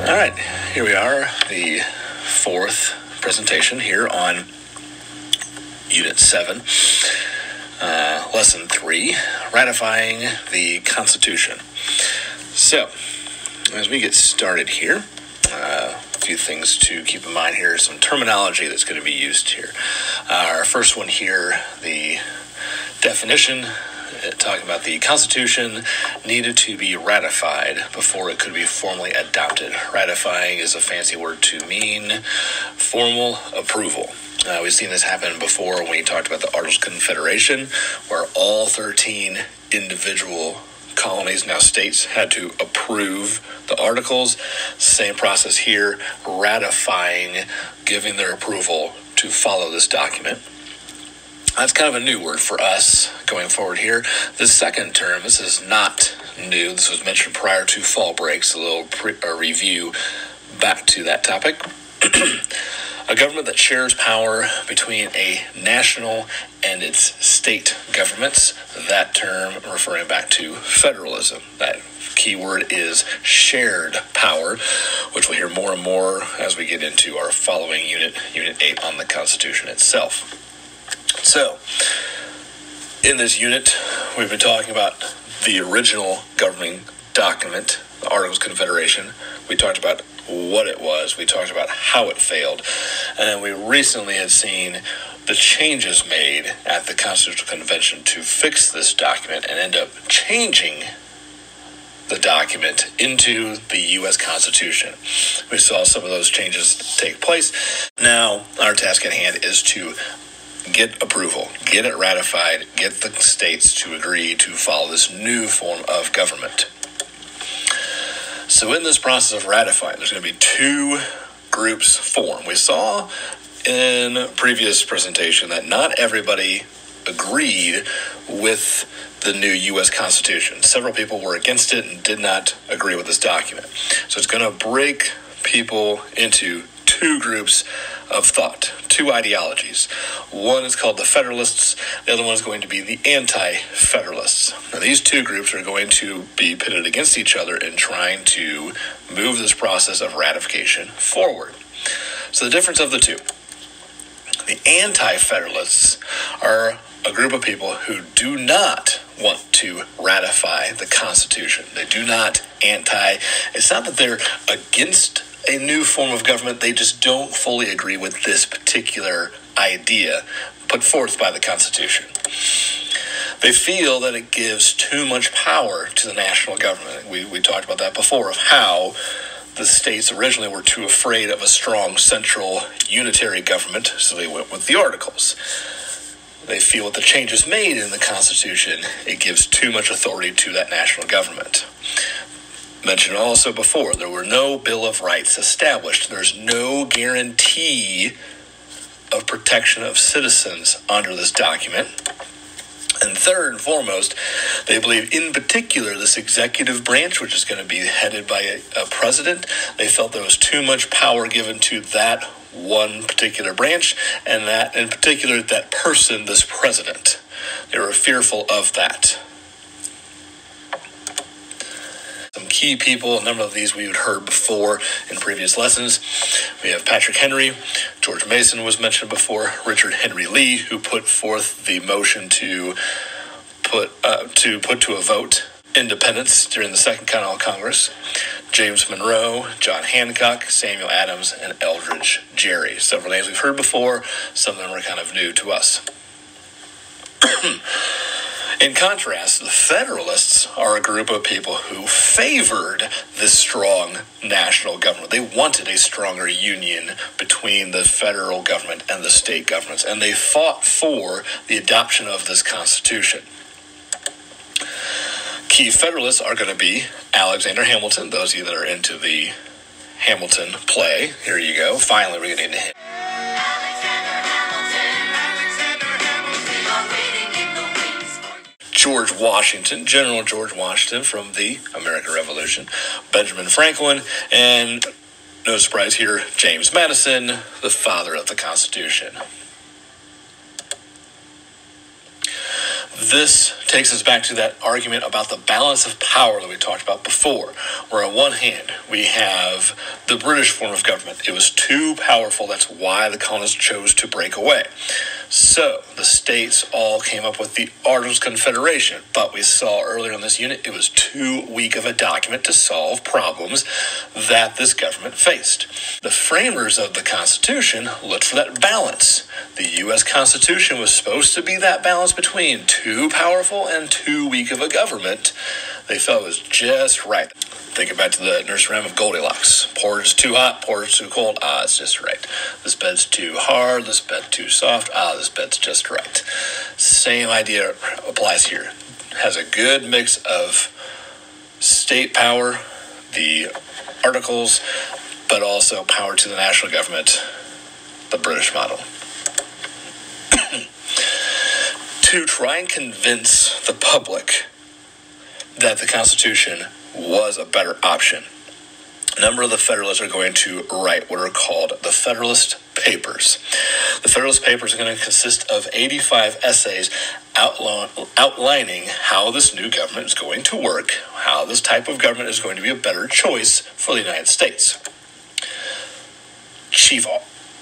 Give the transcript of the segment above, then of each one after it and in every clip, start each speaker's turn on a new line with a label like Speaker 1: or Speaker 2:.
Speaker 1: All right, here we are, the fourth presentation here on Unit 7, Lesson 3, Ratifying the Constitution. So, as we get started here, a few things to keep in mind here, some terminology that's going to be used here. Our first one here, the definition, talking about the Constitution needed to be ratified before it could be formally adopted. Ratifying is a fancy word to mean formal approval. We've seen this happen before when we talked about the Articles of Confederation, where all 13 individual colonies, now states, had to approve the articles. Same process here, ratifying, giving their approval to follow this document. That's kind of a new word for us going forward here. The second term, this is not new. This was mentioned prior to fall breaks, a little review back to that topic. A government that shares power between a national and its state governments. That term referring back to federalism. That key word is shared power, which we'll hear more and more as we get into our following unit, Unit 8 on the Constitution itself. So, in this unit, we've been talking about the original governing document, the Articles of Confederation. We talked about what it was. We talked about how it failed. And then we recently had seen the changes made at the Constitutional Convention to fix this document and end up changing the document into the U.S. Constitution. We saw some of those changes take place. Now, our task at hand is to get approval, get it ratified, get the states to agree to follow this new form of government. So in this process of ratifying, there's going to be two groups formed. We saw in a previous presentation that not everybody agreed with the new U.S. Constitution. Several people were against it and did not agree with this document. So it's going to break people into two groups of thought, two ideologies. One is called the Federalists, the other one is going to be the Anti-Federalists. Now these two groups are going to be pitted against each other in trying to move this process of ratification forward. So the difference of the two. The Anti-Federalists are a group of people who do not want to ratify the Constitution. They do not it's not that they're against a new form of government, they just don't fully agree with this particular idea put forth by the Constitution. They feel that it gives too much power to the national government. We talked about that before, of how the states originally were too afraid of a strong central unitary government, so they went with the Articles. They feel with the changes made in the Constitution, it gives too much authority to that national government. Mentioned also before, there were no Bill of Rights established. There's no guarantee of protection of citizens under this document. And third and foremost, they believe in particular this executive branch, which is going to be headed by a president, they felt there was too much power given to that one particular branch, and that in particular that person, this president. They were fearful of that. Some key people, a number of these we've heard before in previous lessons. We have Patrick Henry, George Mason was mentioned before, Richard Henry Lee, who put forth the motion to put to a vote independence during the Second Continental Congress, James Monroe, John Hancock, Samuel Adams, and Eldridge Gerry. Several names we've heard before, some of them are kind of new to us. In contrast, the Federalists are a group of people who favored this strong national government. They wanted a stronger union between the federal government and the state governments, and they fought for the adoption of this Constitution. Key Federalists are going to be Alexander Hamilton. Those of you that are into the Hamilton play, here you go. Finally, we're getting into him. George Washington, General George Washington from the American Revolution, Benjamin Franklin, and no surprise here, James Madison, the father of the Constitution. This takes us back to that argument about the balance of power that we talked about before, where on one hand, we have the British form of government. It was too powerful. That's why the colonists chose to break away. So the states all came up with the Articles of Confederation, but we saw earlier in this unit it was too weak of a document to solve problems that this government faced. The framers of the Constitution looked for that balance. The U.S. Constitution was supposed to be that balance between too powerful and too weak of a government. They felt it was just right. Think back to the nursery rhyme of Goldilocks. Porridge too hot, porridge too cold. It's just right. This bed's too hard, this bed's too soft. This bed's just right. Same idea applies here. Has a good mix of state power, the articles, but also power to the national government, the British model. To try and convince the public that the Constitution was a better option, a number of the Federalists are going to write what are called the Federalist Papers. The Federalist Papers are going to consist of 85 essays outlining how this new government is going to work, how this type of government is going to be a better choice for the United States. Chief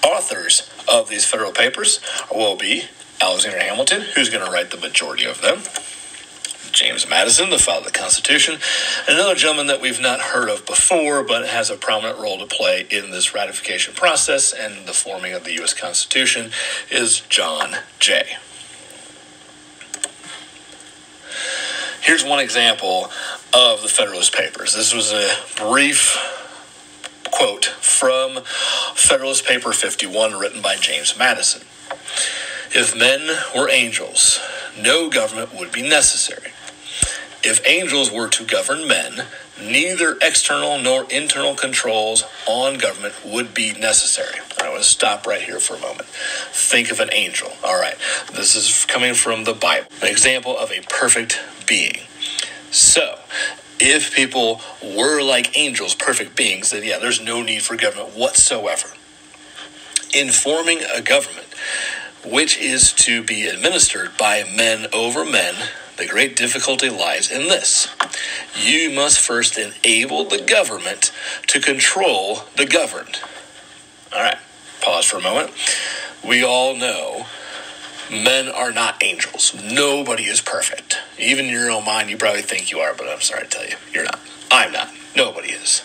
Speaker 1: authors of these federal papers will be Alexander Hamilton, who's going to write the majority of them, James Madison, the father of the Constitution, and another gentleman that we've not heard of before, but has a prominent role to play in this ratification process and the forming of the U.S. Constitution, is John Jay. Here's one example of the Federalist Papers. This was a brief quote from Federalist Paper 51 written by James Madison. If men were angels, no government would be necessary. If angels were to govern men, neither external nor internal controls on government would be necessary. I want to stop right here for a moment. Think of an angel. All right, this is coming from the Bible, an example of a perfect being. So, if people were like angels, perfect beings, then yeah, there's no need for government whatsoever. In forming a government, which is to be administered by men over men, the great difficulty lies in this. You must first enable the government to control the governed. All right, pause for a moment. We all know men are not angels. Nobody is perfect. Even in your own mind, you probably think you are, but I'm sorry to tell you, you're not. I'm not. Nobody is.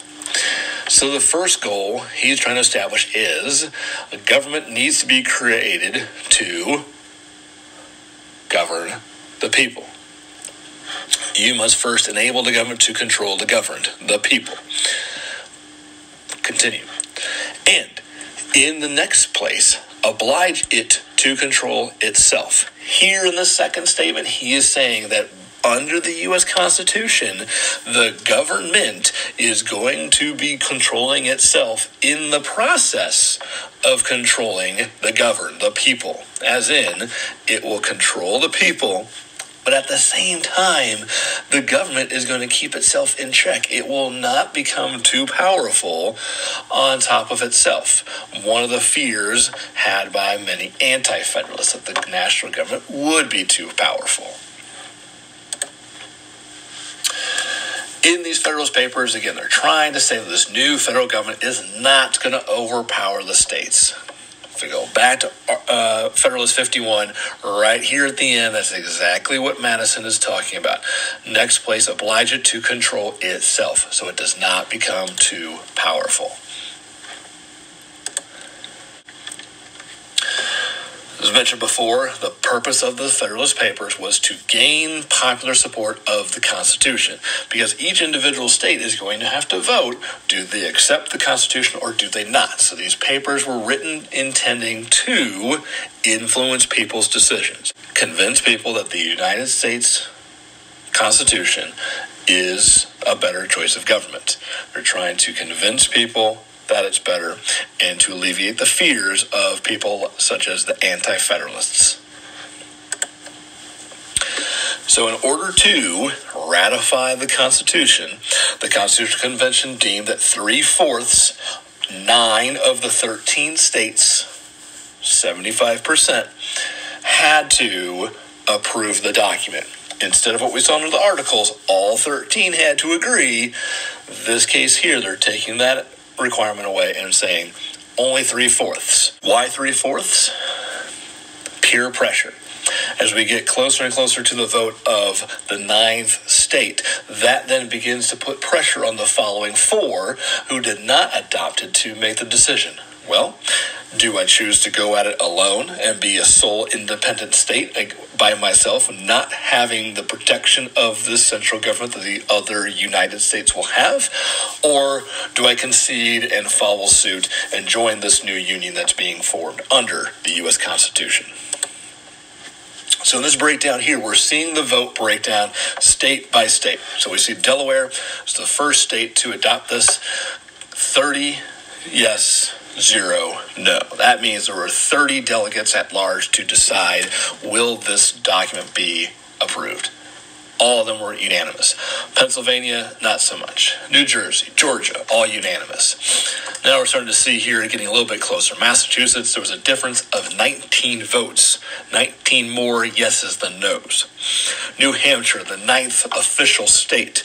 Speaker 1: So the first goal he's trying to establish is a government needs to be created to govern the people. You must first enable the government to control the governed, the people. Continue. And in the next place, oblige it to control itself. Here in the second statement, he is saying that under the U.S. Constitution, the government is going to be controlling itself in the process of controlling the governed, the people. As in, it will control the people, but at the same time, the government is going to keep itself in check. It will not become too powerful on top of itself. One of the fears had by many anti-federalists that the national government would be too powerful. In these Federalist Papers, again, they're trying to say that this new federal government is not going to overpower the states. If we go back to Federalist 51, right here at the end, that's exactly what Madison is talking about. Next place, oblige it to control itself, so it does not become too powerful. As mentioned before, the purpose of the Federalist Papers was to gain popular support of the Constitution, because each individual state is going to have to vote, do they accept the Constitution or do they not? So these papers were written intending to influence people's decisions, convince people that the United States Constitution is a better choice of government. They're trying to convince people that it's better, and to alleviate the fears of people such as the anti-federalists. So in order to ratify the Constitution Convention deemed that 3/4, 9 of the 13 states, 75%, had to approve the document. Instead of what we saw under the articles, all 13 had to agree. This case here, they're taking that requirement away and saying only 3/4. Why 3/4? Peer pressure. As we get closer and closer to the vote of the 9th state, that then begins to put pressure on the following 4 who did not adopt it to make the decision. Well, do I choose to go at it alone and be a sole independent state by myself, not having the protection of this central government that the other United States will have? Or do I concede and follow suit and join this new union that's being formed under the U.S. Constitution? So in this breakdown here, we're seeing the vote breakdown state by state. So we see Delaware is the first state to adopt this. 30 yes, 0 no. That means there were 30 delegates at large to decide, will this document be approved? All of them were unanimous. Pennsylvania, not so much. New Jersey, Georgia, all unanimous. Now we're starting to see here, getting a little bit closer. Massachusetts, there was a difference of 19 votes. 19 more yeses than nos. New Hampshire, the 9th official state,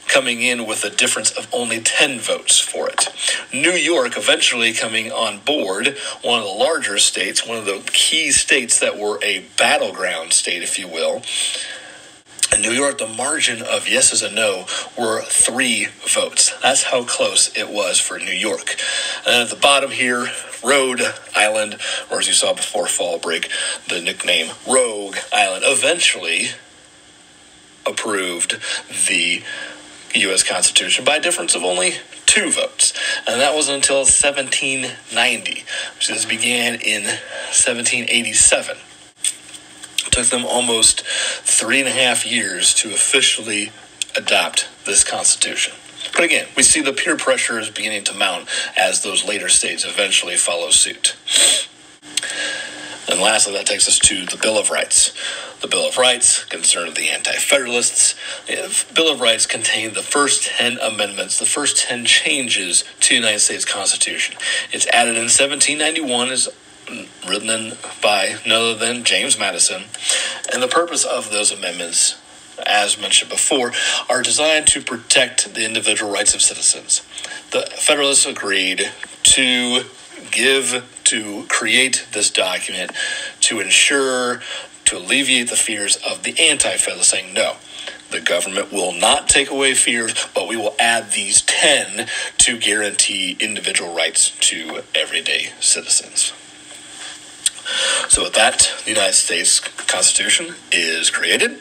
Speaker 1: coming in with a difference of only 10 votes for it. New York eventually coming on board, one of the larger states, one of the key states that were a battleground state, if you will. In New York, the margin of yeses and no were 3 votes. That's how close it was for New York. And at the bottom here, Rhode Island, or as you saw before Fall Break, the nickname Rogue Island, eventually approved the U.S. Constitution by a difference of only 2 votes. And that wasn't until 1790, which this began in 1787. It took them almost 3.5 years to officially adopt this Constitution. But again, we see the peer pressure is beginning to mount as those later states eventually follow suit. And lastly, that takes us to the Bill of Rights. The Bill of Rights, concern of the Anti-Federalists. The Bill of Rights contained the first 10 amendments, the first 10 changes to the United States Constitution. It's added in 1791, is written by none other than James Madison. And the purpose of those amendments, as mentioned before, are designed to protect the individual rights of citizens. The Federalists agreed to create this document to ensure, to alleviate the fears of the anti-Federalists, saying, no, the government will not take away fears, but we will add these 10 to guarantee individual rights to everyday citizens. So with that, the United States Constitution is created,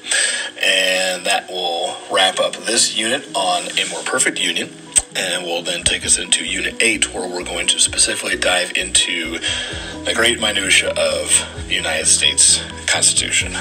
Speaker 1: and that will wrap up this unit on A More Perfect Union, and will then take us into Unit 8, where we're going to specifically dive into the great minutia of the United States Constitution.